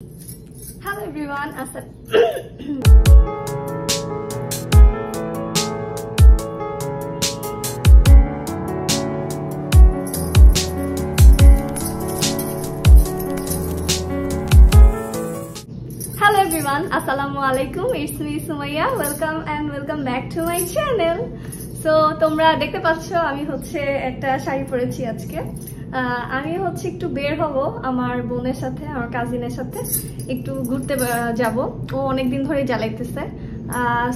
Hello everyone. Hello everyone. Assalamu alaikum. It's me Sumaya. Welcome back to my channel. So তোমরা দেখতে পাচ্ছো আমি হচ্ছে একটা শাড়ি পরেছি আজকে। আমি হচ্ছে একটু বের হব আমার বোনের সাথে, আমার কাজিনের সাথে একটু ঘুরতে যাব। ও অনেকদিন ধরে জ্বালাইতেছে।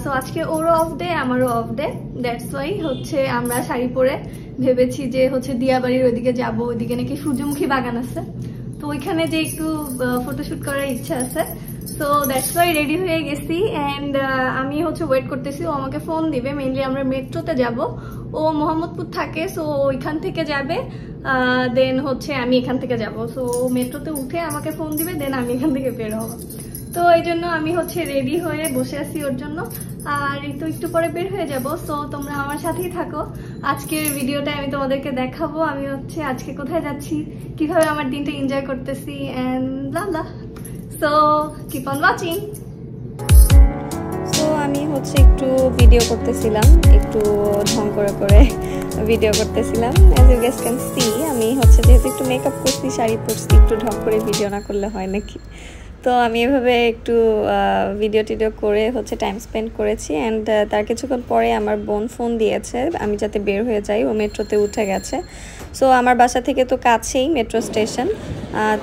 সো আজকে ওরও অফ ডে, আমারও অফ ডে। দ্যাটস ওয়াই হচ্ছে আমরা শাড়ি পরে ভেবেছি যে হচ্ছে দিয়াবাড়ির ওইদিকে যাব। ওইদিকে নাকি সূর্যমুখী বাগান আছে, তো ওইখানে যে একটু ফটোশুট করার ইচ্ছা আছে। সো দ্যাটস ওয়াই রেডি হয়ে গেছি অ্যান্ড আমি হচ্ছে ওয়েট করতেছি। ও আমাকে ফোন দিবে। মেইনলি আমরা মেট্রোতে যাব। ও মোহাম্মদপুর থাকে, সো ওইখান থেকে যাবে, দেন হচ্ছে আমি এখান থেকে যাব। সো মেট্রোতে উঠে আমাকে ফোন দিবে, দেন আমি এখান থেকে বের হবো। তো এই জন্য আমি হচ্ছে রেডি হয়ে বসে আছি ওর জন্য। আর এই তো একটু পরে বের হয়ে যাব। সো তোমরা আমার সাথেই থাকো। আজকের ভিডিওটা আমি তোমাদেরকে দেখাবো আমি হচ্ছে আজকে কোথায় যাচ্ছি, কিভাবে আমার দিনটা এনজয় করতেছি and blah blah. So keep on watching. So আমি হচ্ছে একটু ভিডিও করতেছিলাম, একটু ঢং করে ভিডিও করতেছিলাম। As you guess can see আমি হচ্ছে যেহেতু একটু মেকআপ করছি, শাড়ি পরছি, একটু ঢং করে ভিডিও না করলে হয় নাকি। তো আমি এভাবে একটু ভিডিও টিডিও করে হচ্ছে টাইম স্পেন্ড করেছি। অ্যান্ড তার কিছুক্ষণ পরে আমার বোন ফোন দিয়েছে আমি যাতে বের হয়ে যাই। ও মেট্রোতে উঠে গেছে। সো আমার বাসা থেকে তো কাছেই মেট্রো স্টেশন,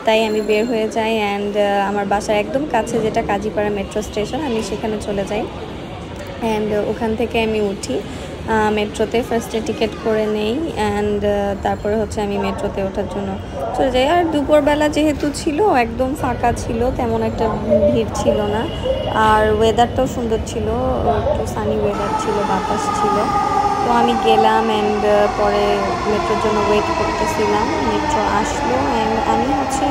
তাই আমি বের হয়ে যাই। অ্যান্ড আমার বাসার একদম কাছে যেটা কাজীপাড়া মেট্রো স্টেশন, আমি সেখানে চলে যাই। অ্যান্ড ওখান থেকে আমি উঠি মেট্রোতে, ফার্স্টে টিকিট করে নেই। অ্যান্ড তারপরে হচ্ছে আমি মেট্রোতে ওঠার জন্য চলে যাই। আর দুপুরবেলা যেহেতু ছিল একদম ফাঁকা ছিল, তেমন একটা ভিড় ছিল না। আর ওয়েদারটাও সুন্দর ছিল, একটু সানি ওয়েদার ছিল, বাতাস ছিল। তো আমি গেলাম অ্যান্ড পরে মেট্রোর জন্য ওয়েট করতেছিলাম। মেট্রো আসলো অ্যান্ড আমি হচ্ছে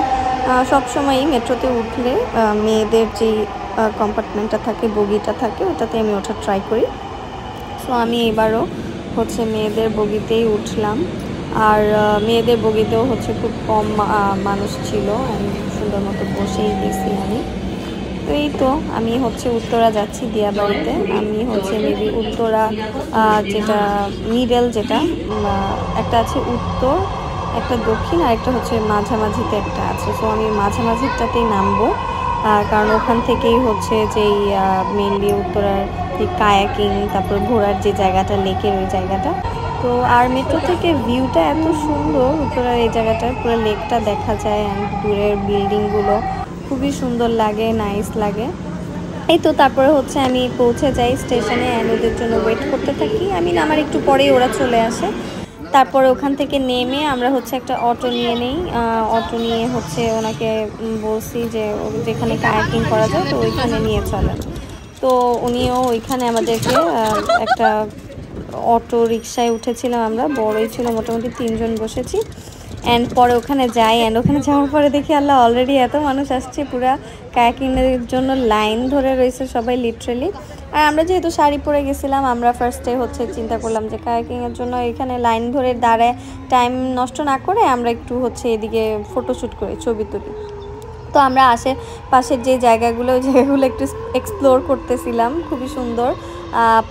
সবসময়ই মেট্রোতে উঠলে মেয়েদের যেই কম্পার্টমেন্টটা থাকে, বগিটা থাকে, ওটাতে আমি ওঠার ট্রাই করি। সো আমি এবারও হচ্ছে মেয়েদের বগিতেই উঠলাম। আর মেয়েদের বগিতেও হচ্ছে খুব কম মানুষ ছিল, আমি সুন্দর মতো বসেই গেছি আমি। তো এই তো আমি হচ্ছে উত্তরা যাচ্ছি দিয়াবাড়িতে। আমি হচ্ছে মেবি উত্তরা যেটা মিডল, যেটা একটা আছে উত্তর, একটা দক্ষিণ, আর একটা হচ্ছে মাঝামাঝিতে একটা আছে। সো আমি মাঝামাঝিটাতেই নামবো, কারণ ওখান থেকেই হচ্ছে যেই মেনলি উত্তরার কায়াকিং, তারপর ঘোরার যে জায়গাটা, লেকের ওই জায়গাটা। তো আর মেট্রো থেকে ভিউটা এত সুন্দর, উত্তরার এই জায়গাটার পুরো লেকটা দেখা যায় অ্যান্ড দূরের বিল্ডিংগুলো খুবই সুন্দর লাগে, নাইস লাগে। এই তো তারপরে হচ্ছে আমি পৌঁছে যাই স্টেশনে অ্যান্ড ওদের জন্য ওয়েট করতে থাকি। আমি নামার একটু পরেই ওরা চলে আসে। তারপরে ওখান থেকে নেমে আমরা হচ্ছে একটা অটো নিয়ে নেই। অটো নিয়ে হচ্ছে ওনাকে বলছি যে যেখানে কায়াকিং করা যায় তো ওইখানে নিয়ে চলেন। তো উনিও ওইখানে আমাদেরকে একটা অটো রিক্সায় উঠেছিলাম আমরা, বড়ই ছিল, মোটামুটি 3 জন বসেছি। অ্যান্ড পরে ওখানে যাই অ্যান্ড ওখানে যাওয়ার পরে দেখি আল্লাহ অলরেডি এত মানুষ আসছে, পুরা কায়াকিংয়ের জন্য লাইন ধরে রয়েছে সবাই লিটারেলি। আর আমরা যেহেতু শাড়ি পরে গেছিলাম, আমরা ফার্স্টে হচ্ছে চিন্তা করলাম যে কায়াকিংয়ের জন্য এখানে লাইন ধরে দাঁড়ায় টাইম নষ্ট না করে আমরা একটু হচ্ছে এদিকে ফটোশ্যুট করি, ছবি তুলি। তো আমরা আশেপাশের যে জায়গাগুলো, ওই জায়গাগুলো একটু এক্সপ্লোর করতেছিলাম, খুবই সুন্দর।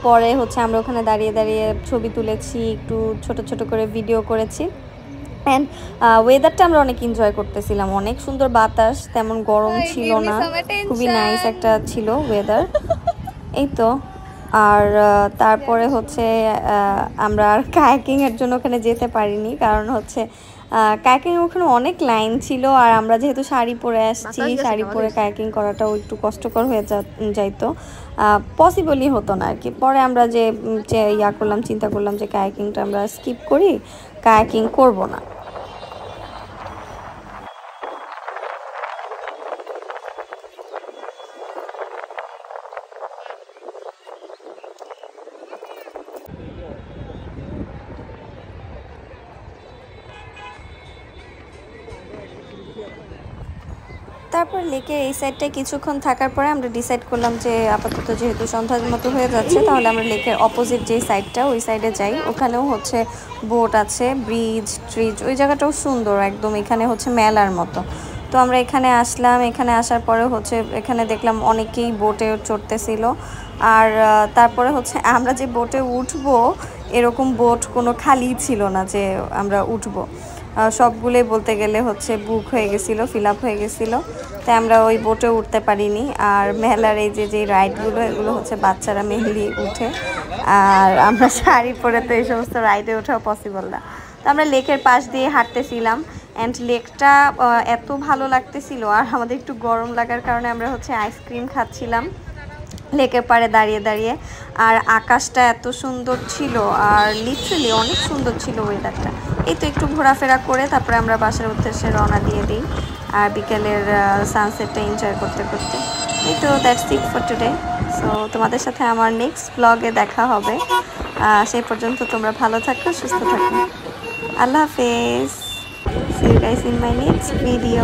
পরে হচ্ছে আমরা ওখানে দাঁড়িয়ে দাঁড়িয়ে ছবি তুলেছি, একটু ছোট ছোট করে ভিডিও করেছি। অ্যান্ড ওয়েদারটা আমরা অনেক এনজয় করতেছিলাম, অনেক সুন্দর বাতাস, তেমন গরম ছিল না, খুবই নাইস একটা ছিল ওয়েদার। এই তো আর তারপরে হচ্ছে আমরা আর কায়াকিংয়ের জন্য ওখানে যেতে পারিনি, কারণ হচ্ছে কায়াকিং ওখানে অনেক লাইন ছিল। আর আমরা যেহেতু শাড়ি পরে আসছি, শাড়ি পরে কায়াকিং করাটাও একটু কষ্টকর হয়ে যাইতো, পসিবলই হতো না আর কি। পরে আমরা যে চিন্তা করলাম যে কায়াকিংটা আমরা স্কিপ করি, কায়াকিং করব না। তারপর লেকের এই সাইডটায় কিছুক্ষণ থাকার পরে আমরা ডিসাইড করলাম যে আপাতত যেহেতু সন্ধ্যার মতো হয়ে যাচ্ছে, তাহলে আমরা লেকের অপোজিট যে সাইডটা, ওই সাইডে যাই। ওখানেও হচ্ছে বোট আছে, ব্রিজ ট্রিজ, ওই জায়গাটাও সুন্দর একদম, এখানে হচ্ছে মেলার মতো। তো আমরা এখানে আসলাম, এখানে আসার পরে হচ্ছে এখানে দেখলাম অনেকেই বোটে চড়তেছিল। আর তারপরে হচ্ছে আমরা যে বোটে উঠবো এরকম বোট কোনো খালি ছিল না যে আমরা উঠবো, সবগুলোই বলতে গেলে হচ্ছে বুক হয়ে গেছিলো, ফিল আপ হয়ে গেছিলো, তাই আমরা ওই বোটে উঠতে পারিনি। আর মেলার এই যে রাইডগুলো এগুলো হচ্ছে বাচ্চারা মেনলি উঠে, আর আমরা শাড়ি পরে তো এই সমস্ত রাইডে ওঠাও পসিবল না। তো আমরা লেকের পাশ দিয়ে হাঁটতেছিলাম অ্যান্ড লেকটা এত ভালো লাগতেছিল, আর আমাদের একটু গরম লাগার কারণে আমরা হচ্ছে আইসক্রিম খাচ্ছিলাম লেকের পাড়ে দাঁড়িয়ে দাঁড়িয়ে। আর আকাশটা এত সুন্দর ছিল, আর লিটারালি অনেক সুন্দর ছিল ওয়েদারটা। এই তো একটু ঘোরাফেরা করে তারপরে আমরা বাসার উদ্দেশ্যে রওনা দিয়ে দিই, আর বিকেলের সানসেটটা এনজয় করতে করতে। এই তো that's it for today. So তোমাদের সাথে আমার নেক্সট ব্লগে দেখা হবে, সেই পর্যন্ত তোমরা ভালো থাকো, সুস্থ থাকো। আল্লাহ হাফেজ। See you guys in my next video.